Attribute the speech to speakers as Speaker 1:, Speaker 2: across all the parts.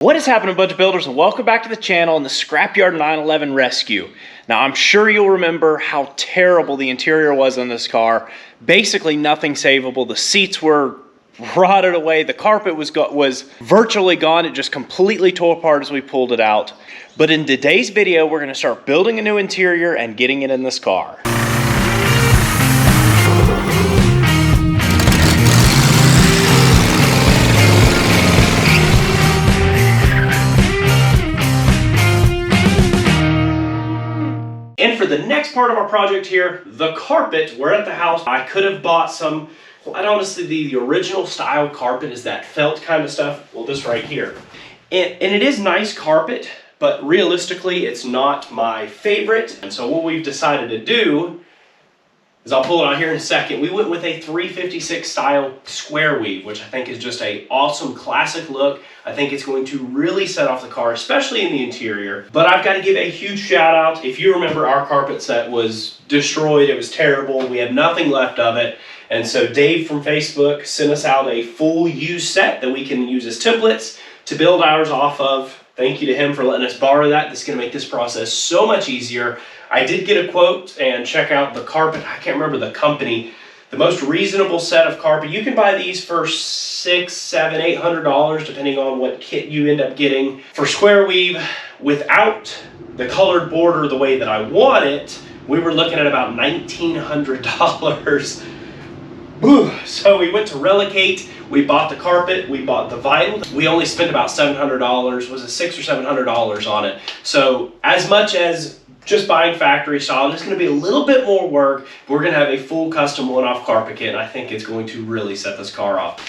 Speaker 1: What is happening, bunch of builders, and welcome back to the channel and the Scrapyard 911 rescue. Now, I'm sure you'll remember how terrible the interior was on this car. Basically nothing savable. The seats were rotted away. The carpet was virtually gone. It just completely tore apart as we pulled it out. But in today's video, we're gonna start building a new interior and getting it in this car. And for the next part of our project here, the carpet, we're at the house. I could have bought some, well, honestly, the original style carpet is that felt kind of stuff. Well, this right here. And it is nice carpet, but realistically, it's not my favorite. And so what we've decided to do is, I'll pull it out here in a second. We went with a 356 style square weave, which I think is just a awesome classic look. I think it's going to really set off the car, especially in the interior. But I've got to give a huge shout out. If you remember, our carpet set was destroyed. It was terrible. We have nothing left of it. And so Dave from Facebook sent us out a full used set that we can use as templates to build ours off of. Thank you to him for letting us borrow that. This is going to make this process so much easier. I did get a quote and check out the carpet. I can't remember the company. The most reasonable set of carpet. You can buy these for $600, $700, $800, depending on what kit you end up getting. For square weave, without the colored border the way that I want it, we were looking at about $1,900. So we went to Relicate, we bought the carpet, we bought the vinyl. We only spent about $700, was it $600 or $700 on it. So as much as just buying factory style, it's going to be a little bit more work. We're going to have a full custom one-off carpet kit, and I think it's going to really set this car off.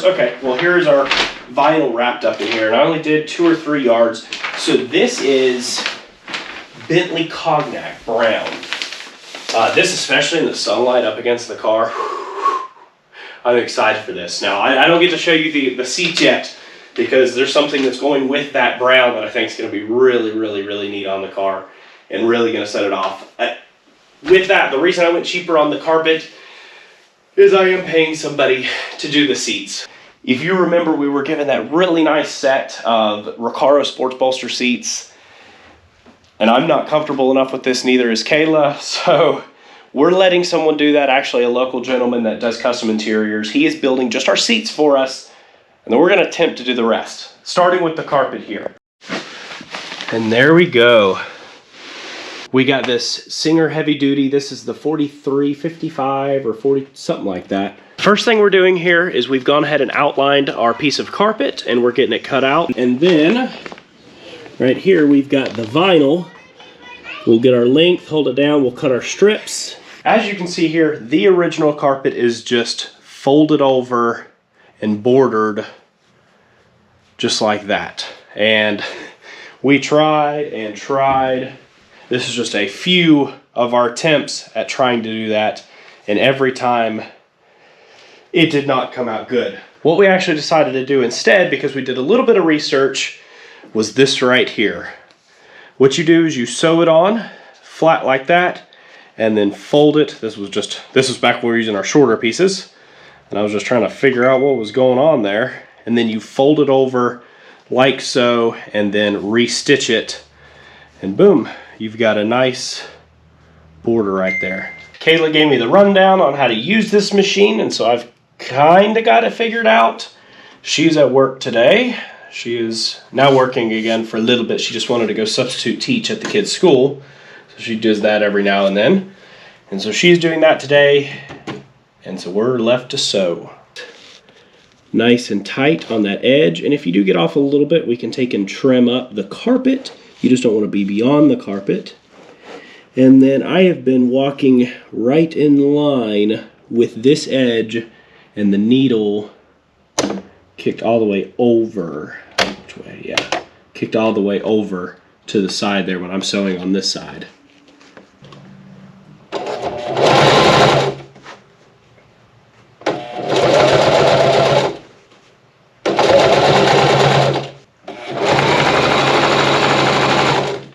Speaker 1: Okay, well, here's our vinyl wrapped up in here, and I only did 2 or 3 yards. So this is Bentley Cognac Brown. This, especially in the sunlight up against the car, I'm excited for this. Now, I don't get to show you the seats yet, because there's something that's going with that brown that I think is going to be really, really, really neat on the car and really going to set it off. With that, the reason I went cheaper on the carpet is I am paying somebody to do the seats. If you remember, we were given that really nice set of Recaro sports bolster seats, and I'm not comfortable enough with this, neither is Kayla, so we're letting someone do that, actually a local gentleman that does custom interiors. He is building just our seats for us, and then we're going to attempt to do the rest, starting with the carpet here. And there we go. We got this Singer Heavy Duty. This is the 4355 or 40, something like that. First thing we're doing here is we've gone ahead and outlined our piece of carpet, and we're getting it cut out. And then right here we've got the vinyl. We'll get our length, hold it down, we'll cut our strips. As you can see here, the original carpet is just folded over and bordered just like that. And we tried and tried. This is just a few of our attempts at trying to do that, and every time it did not come out good. What we actually decided to do instead, because we did a little bit of research, was this right here. What you do is you sew it on flat like that and then fold it. This was back when we were using our shorter pieces, and I was just trying to figure out what was going on there. And then you fold it over like so and then restitch it, and boom, you've got a nice border right there. Kayla gave me the rundown on how to use this machine, and so I've kind of got it figured out. She's at work today. She is now working again for a little bit. She just wanted to go substitute teach at the kids' school, so she does that every now and then. And so she's doing that today, and so we're left to sew. Nice and tight on that edge, and if you do get off a little bit, we can take and trim up the carpet. You just don't want to be beyond the carpet. And then I have been walking right in line with this edge, and the needle kicked all the way over. Which way? Yeah. Kicked all the way over to the side there when I'm sewing on this side.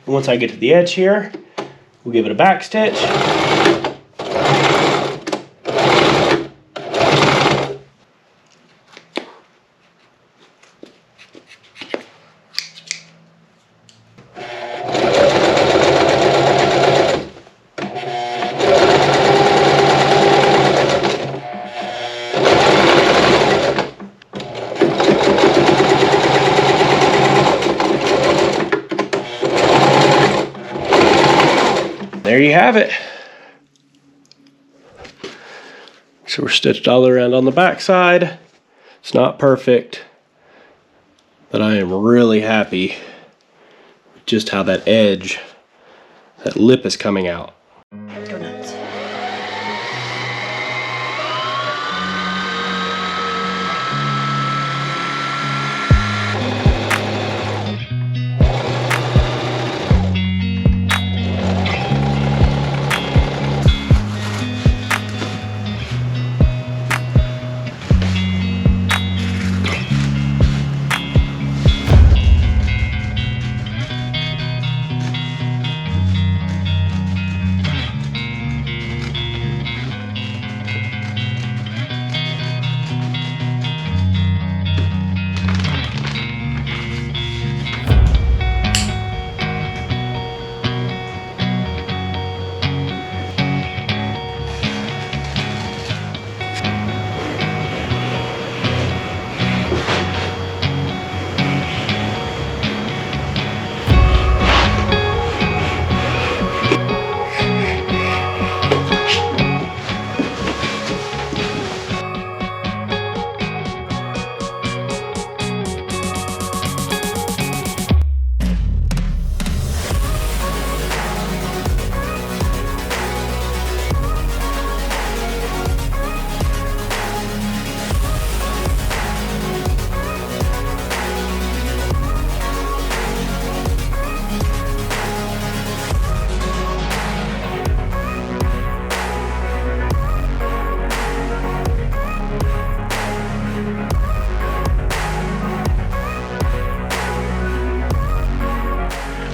Speaker 1: Once I get to the edge here, we'll give it a back stitch. there you have it. So we're stitched all around on the back side. It's not perfect, but I am really happy with just how that edge, that lip is coming out.
Speaker 2: Go nuts.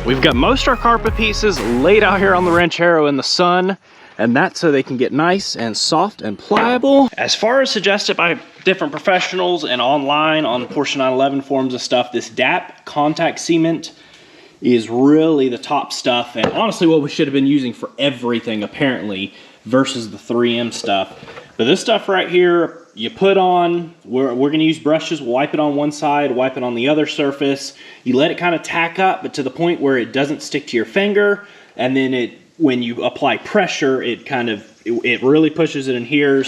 Speaker 3: We've got most of our carpet pieces laid out here on the Ranchero in the sun, and that's so they can get nice and soft and pliable. As far as suggested by different professionals and online on Porsche 911 forums and stuff, this DAP contact cement is really the top stuff, and honestly what we should have been using for everything apparently versus the 3M stuff. But this stuff right here, you put on, we're gonna use brushes, we'll wipe it on one side, wipe it on the other surface. You let it kind of tack up, but to the point where it doesn't stick to your finger, and then when you apply pressure, it really pushes it in here,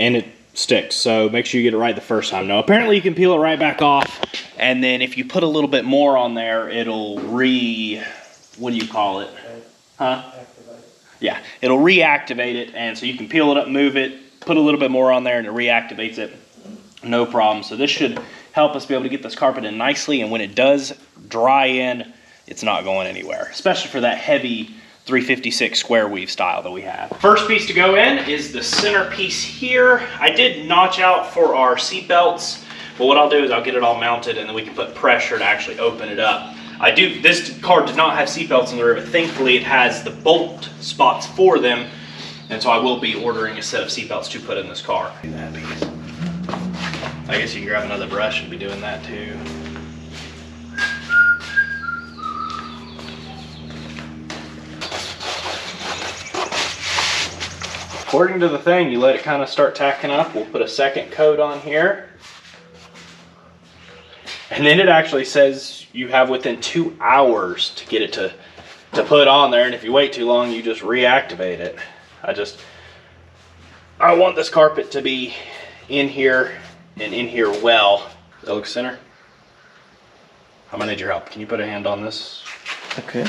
Speaker 3: and it sticks. So make sure you get it right the first time. Now apparently you can peel it right back off, and then if you put a little bit more on there, it'll what do you call it? Huh? Yeah, it'll reactivate it, and so you can peel it up, move it, put a little bit more on there, and it reactivates it. No problem. So this should help us be able to get this carpet in nicely, and when it does dry in, it's not going anywhere, especially for that heavy 356 square weave style that we have. First piece to go in is the center piece here. I did notch out for our seat belts, but what I'll do is I'll get it all mounted, and then we can put pressure to actually open it up. This car did not have seat belts in the rear, but thankfully it has the bolt spots for them, and so I will be ordering a set of seat belts to put in this car. I guess you can grab another brush and be doing that too. According to the thing, you let it kind of start tacking up. We'll put a second coat on here. And then it actually says you have within 2 hours to get it to put on there, and if you wait too long, you just reactivate it. I want this carpet to be in here and in here well. Does that look center? I'm gonna need your help. Can you put a hand on this?
Speaker 1: Okay.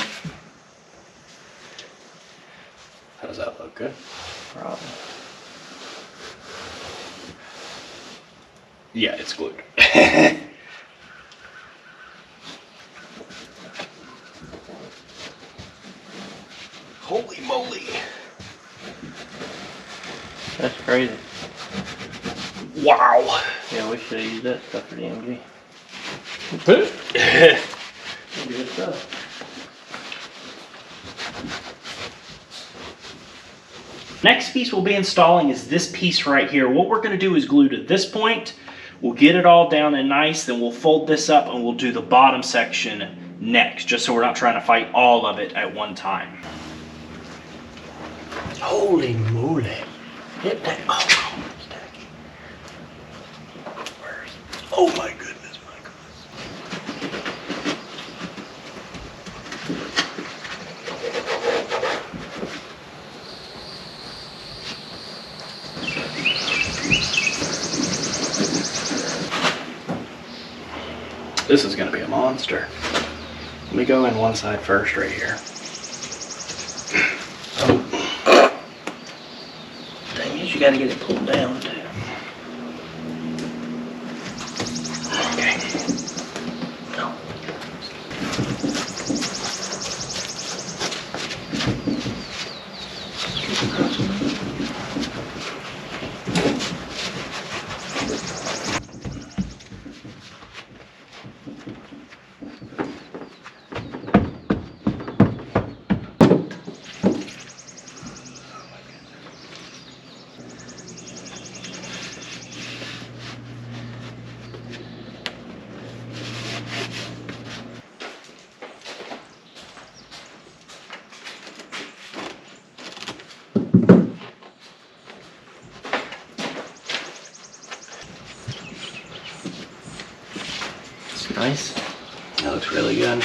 Speaker 3: How does that look? Good?
Speaker 1: Problem.
Speaker 3: Yeah, it's glued. Holy moly.
Speaker 4: That's crazy.
Speaker 3: Wow.
Speaker 4: Yeah, we should have used that stuff for the MG. Good stuff.
Speaker 3: Next piece we'll be installing is this piece right here. What we're gonna do is glue to this point. We'll get it all down and nice, then we'll fold this up and we'll do the bottom section next, just so we're not trying to fight all of it at one time.
Speaker 4: Holy moly. Hit that.
Speaker 3: Oh my goodness, Michael. This is gonna be a monster. Let me go in one side first right here.
Speaker 4: Thing is, you gotta get it pulled down too.
Speaker 3: Okay.
Speaker 4: No. It's nice.
Speaker 3: That looks really good.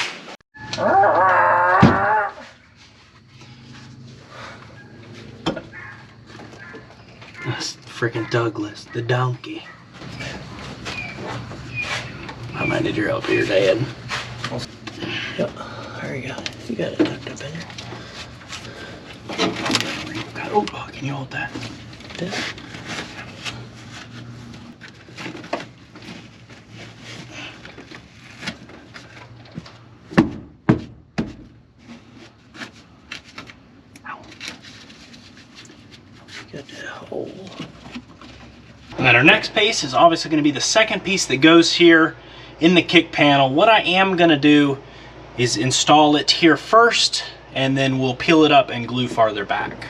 Speaker 3: That's freaking Douglas, the donkey. I might need your help here, Dad.
Speaker 4: Yep. There you go. You got it tucked up in there.
Speaker 3: Oh, can you hold that?
Speaker 4: This. Got that hole.
Speaker 3: And then our next piece is obviously going to be the second piece that goes here in the kick panel. What I am going to do is install it here first, and then we'll peel it up and glue farther back.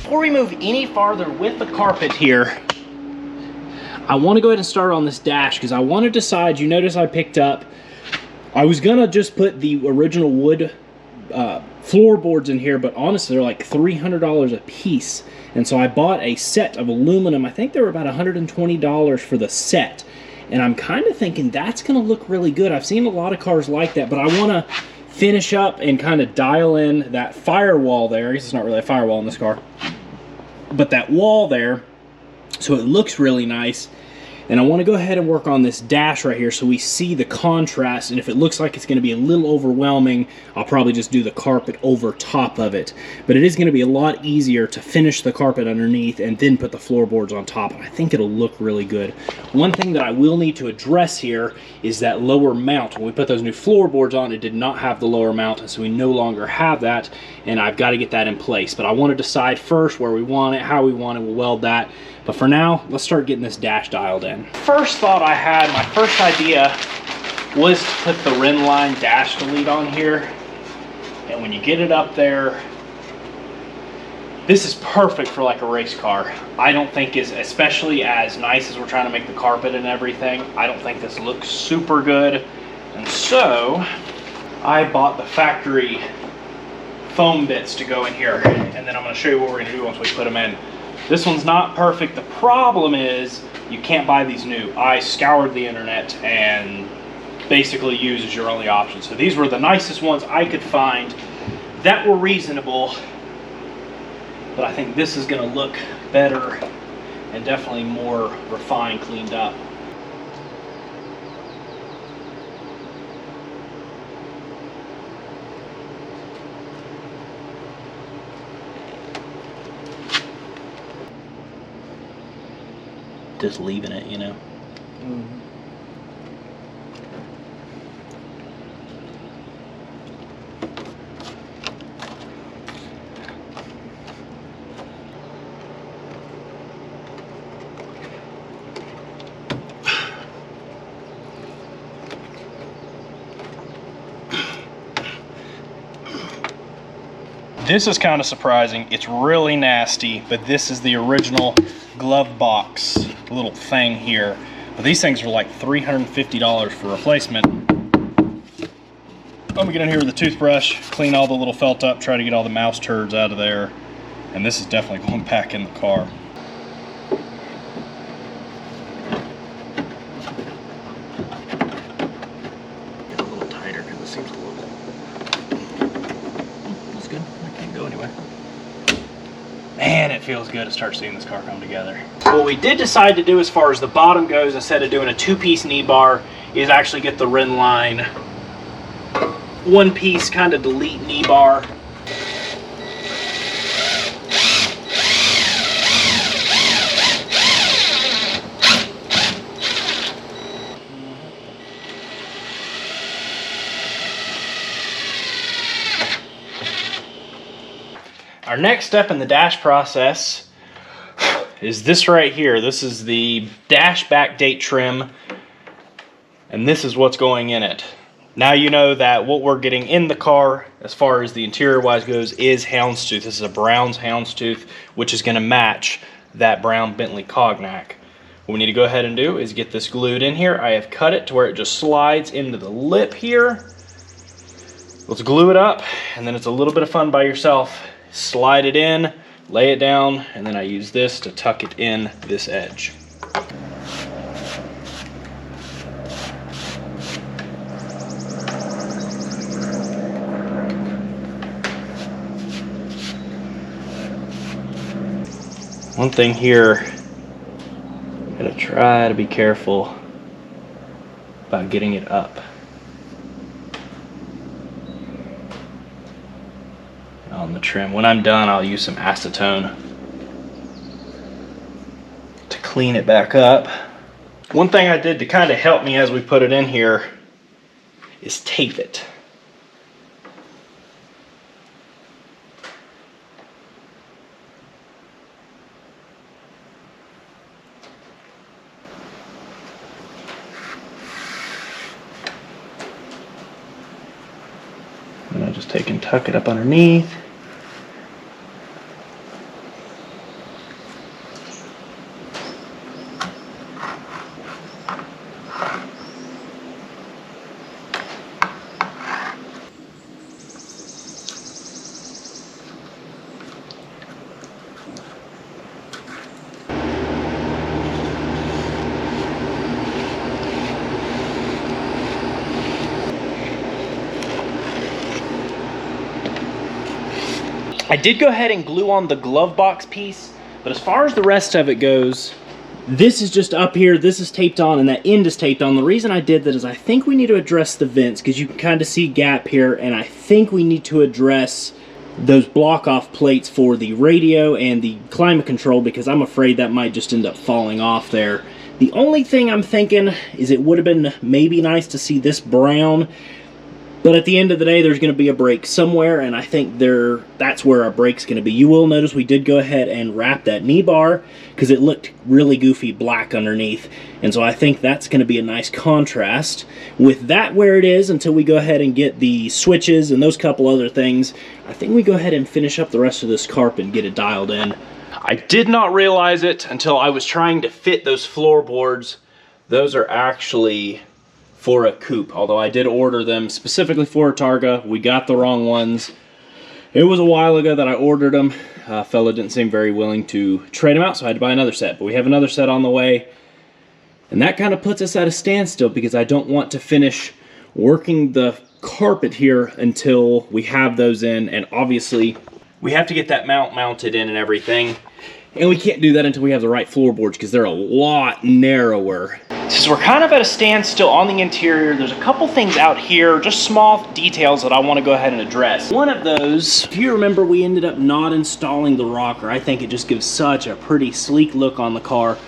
Speaker 3: Before we move any farther with the carpet here, I want to go ahead and start on this dash because I want to decide. You notice I picked up, I was gonna just put the original wood floorboards in here, but honestly they're like $300 a piece, and so I bought a set of aluminum. I think they were about $120 for the set, and I'm kind of thinking that's gonna look really good. I've seen a lot of cars like that, but I want to finish up and kind of dial in that firewall there. I guess it's not really a firewall in this car, but that wall there, so it looks really nice. And I want to go ahead and work on this dash right here so we see the contrast, and if it looks like it's going to be a little overwhelming, I'll probably just do the carpet over top of it. But it is going to be a lot easier to finish the carpet underneath and then put the floorboards on top. I think it'll look really good. One thing that I will need to address here is that lower mount. When we put those new floorboards on, it did not have the lower mount, and so we no longer have that, and I've got to get that in place. But I want to decide first where we want it, how we want it, we'll weld that. But for now, let's start getting this dash dialed in. First thought I had, my first idea was to put the Renline dash delete on here. And when you get it up there, this is perfect for like a race car. I don't think is, especially as nice as we're trying to make the carpet and everything, I don't think this looks super good. And so I bought the factory foam bits to go in here. And then I'm gonna show you what we're gonna do once we put them in. This one's not perfect. The problem is you can't buy these new. I scoured the internet and basically use as your only option. So these were the nicest ones I could find that were reasonable, but I think this is gonna look better and definitely more refined, cleaned up. just leaving it, you know. This is kind of surprising. It's really nasty, but this is the original glove box little thing here. But these things are like $350 for replacement. I'm gonna get in here with a toothbrush, clean all the little felt up, try to get all the mouse turds out of there. And this is definitely going back in the car. Get a little tighter because it seems a little... That's good. I can't go anywhere. Man, it feels good to start seeing this car come together. What we did decide to do as far as the bottom goes, instead of doing a two-piece knee bar, is actually get the Renline one-piece kind of delete knee bar. Our next step in the dash process is this right here. This is the dash backdate trim, and this is what's going in it. Now you know that what we're getting in the car, as far as the interior wise goes, is houndstooth. This is a Brown's houndstooth, which is going to match that brown Bentley Cognac. What we need to go ahead and do is get this glued in here. I have cut it to where it just slides into the lip here. Let's glue it up, and then it's a little bit of fun by yourself. Slide it in, lay it down, and then I use this to tuck it in this edge. One thing here, gotta try to be careful about getting it up on the trim. When I'm done, I'll use some acetone to clean it back up. One thing I did to kind of help me as we put it in here is tape it. And I just take and tuck it up underneath. I did go ahead and glue on the glove box piece, but as far as the rest of it goes, this is just up here, this is taped on, and that end is taped on. The reason I did that is I think we need to address the vents, because you can kind of see gap here, and I think we need to address those block-off plates for the radio and the climate control, because I'm afraid that might just end up falling off there. The only thing I'm thinking is it would have been maybe nice to see this brown, but at the end of the day, there's going to be a break somewhere, and I think that's where our break's going to be. You will notice we did go ahead and wrap that knee bar because it looked really goofy black underneath, and so I think that's going to be a nice contrast. With that where it is, until we go ahead and get the switches and those couple other things, I think we go ahead and finish up the rest of this carpet and get it dialed in. I did not realize it until I was trying to fit those floorboards. Those are actually for a coupe, although I did order them specifically for a Targa. We got the wrong ones. It was a while ago that I ordered them. A fella didn't seem very willing to trade them out, so I had to buy another set. But we have another set on the way, and that kind of puts us at a standstill because I don't want to finish working the carpet here until we have those in, and obviously we have to get that mount mounted in and everything, and we can't do that until we have the right floorboards because they're a lot narrower. Since we're kind of at a standstill on the interior, there's a couple things out here, just small details that I want to go ahead and address. One of those, if you remember, we ended up not installing the rocker. I think it just gives such a pretty sleek look on the car.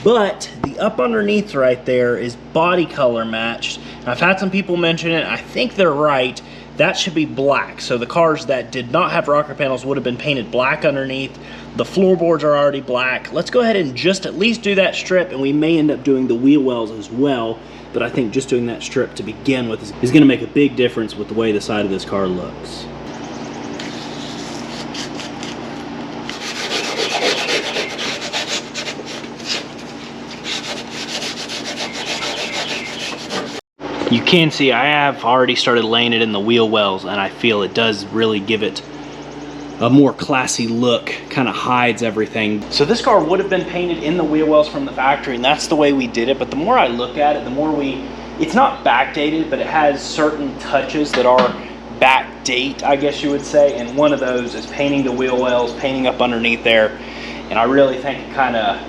Speaker 3: But the up underneath right there is body color matched. And I've had some people mention it. I think they're right. That should be black. So the cars that did not have rocker panels would have been painted black underneath. The floorboards are already black. Let's go ahead and just at least do that strip, and we may end up doing the wheel wells as well. But I think just doing that strip to begin with is going to make a big difference with the way the side of this car looks. You can see I have already started laying it in the wheel wells, and I feel it does really give it a more classy look, kind of hides everything. So this car would have been painted in the wheel wells from the factory, and that's the way we did it. But the more I look at it, the more it's not backdated, but it has certain touches that are backdate, I guess you would say. And one of those is painting the wheel wells, painting up underneath there. And I really think it kind of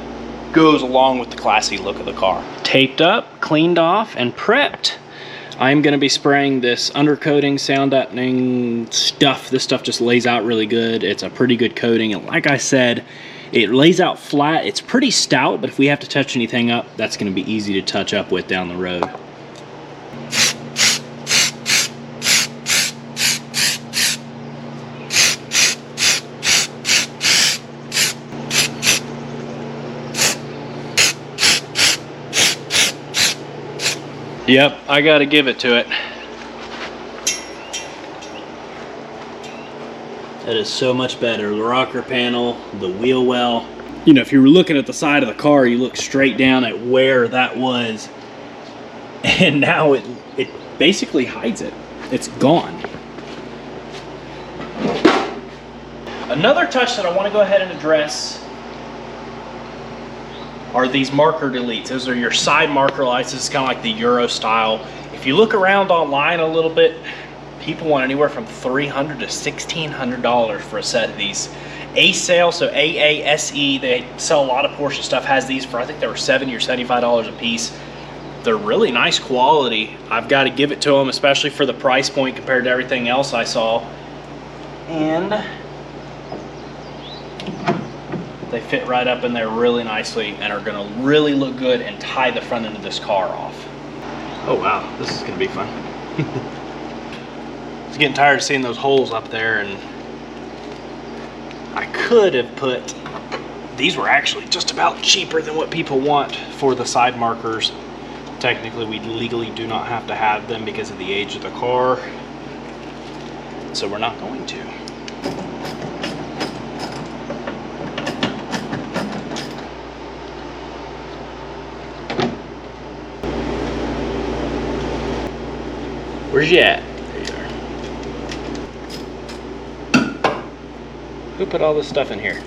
Speaker 3: goes along with the classy look of the car. Taped up, cleaned off, and prepped. I'm going to be spraying this undercoating, sound deadening stuff. This stuff just lays out really good. It's a pretty good coating. And like I said, it lays out flat. It's pretty stout, but if we have to touch anything up, that's going to be easy to touch up with down the road. Yep, I gotta give it to it. That is so much better. The rocker panel, the wheel well. You know, if you were looking at the side of the car, you look straight down at where that was. And now it basically hides it. It's gone. Another touch that I want to go ahead and address are these marker deletes. Those are your side marker lights. This is kind of like the Euro style. If you look around online a little bit, people want anywhere from $300 to $1,600 for a set of these. A-Sale, so A-A-S-E, they sell a lot of Porsche stuff, has these for, I think they were $70 or $75 a piece. They're really nice quality. I've got to give it to them, especially for the price point compared to everything else I saw. And they fit right up in there really nicely and are gonna really look good and tie the front end of this car off. Oh wow, this is gonna be fun. I was getting tired of seeing those holes up there, and I could have put, these were actually just about cheaper than what people want for the side markers. Technically, we legally do not have to have them because of the age of the car, so we're not going to. Where's you at? There you are. Who put all this stuff in here?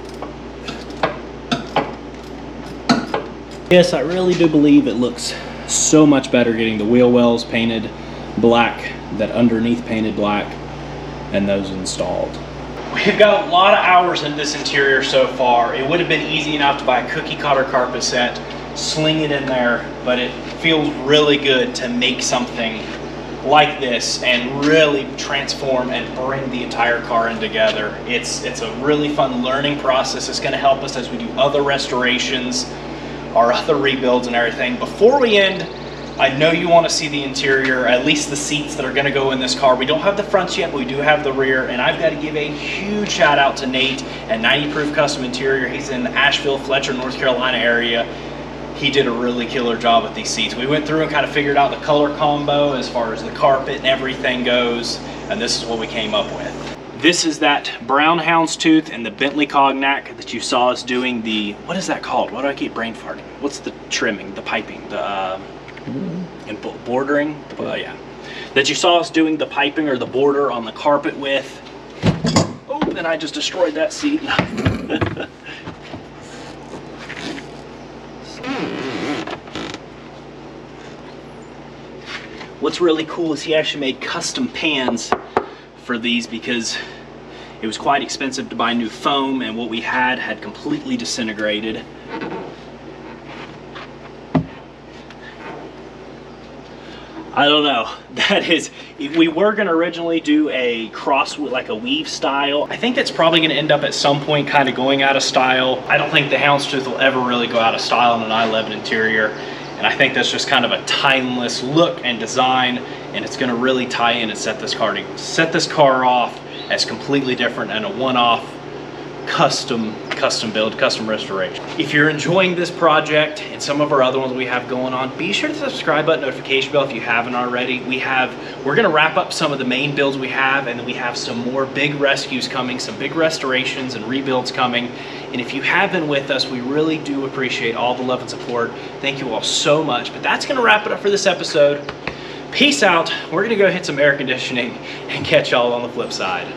Speaker 3: Yes, I really do believe it looks so much better getting the wheel wells painted black, that underneath painted black, and those installed. We've got a lot of hours in this interior so far. It would have been easy enough to buy a cookie cutter carpet set, sling it in there, but it feels really good to make something like this and really transform and bring the entire car in together. It's a really fun learning process. It's going to help us as we do other restorations, our other rebuilds and everything. Before we end, I know you want to see the interior, at least the seats that are going to go in this car. We don't have the fronts yet, but we do have the rear, and I've got to give a huge shout out to Nate at 90 Proof Custom Interior. He's in the Asheville, Fletcher, North Carolina area. He did a really killer job with these seats. We went through and kind of figured out the color combo as far as the carpet and everything goes, and this is what we came up with. This is that brown houndstooth and the Bentley cognac that you saw us doing the, what is that called? Why do I keep brain farting? What's the trimming, the piping, the and bordering? Yeah. That you saw us doing the piping or the border on the carpet with. Oh, and I just destroyed that seat. What's really cool is he actually made custom pans for these because it was quite expensive to buy new foam, and what we had completely disintegrated. I don't know. That is, we were gonna originally do a cross, like a weave style. I think that's probably gonna end up at some point kind of going out of style. I don't think the houndstooth will ever really go out of style in an I-11 interior. And I think that's just kind of a timeless look and design, and it's gonna really tie in and set this car off as completely different and a one-off custom build, custom restoration. If you're enjoying this project and some of our other ones we have going on, be sure to subscribe button, notification bell if you haven't already. We're gonna wrap up some of the main builds we have, and then we have some more big rescues coming, some big restorations and rebuilds coming. And if you have been with us, we really do appreciate all the love and support. Thank you all so much. But that's gonna wrap it up for this episode. Peace out. We're gonna go hit some air conditioning and catch y'all on the flip side.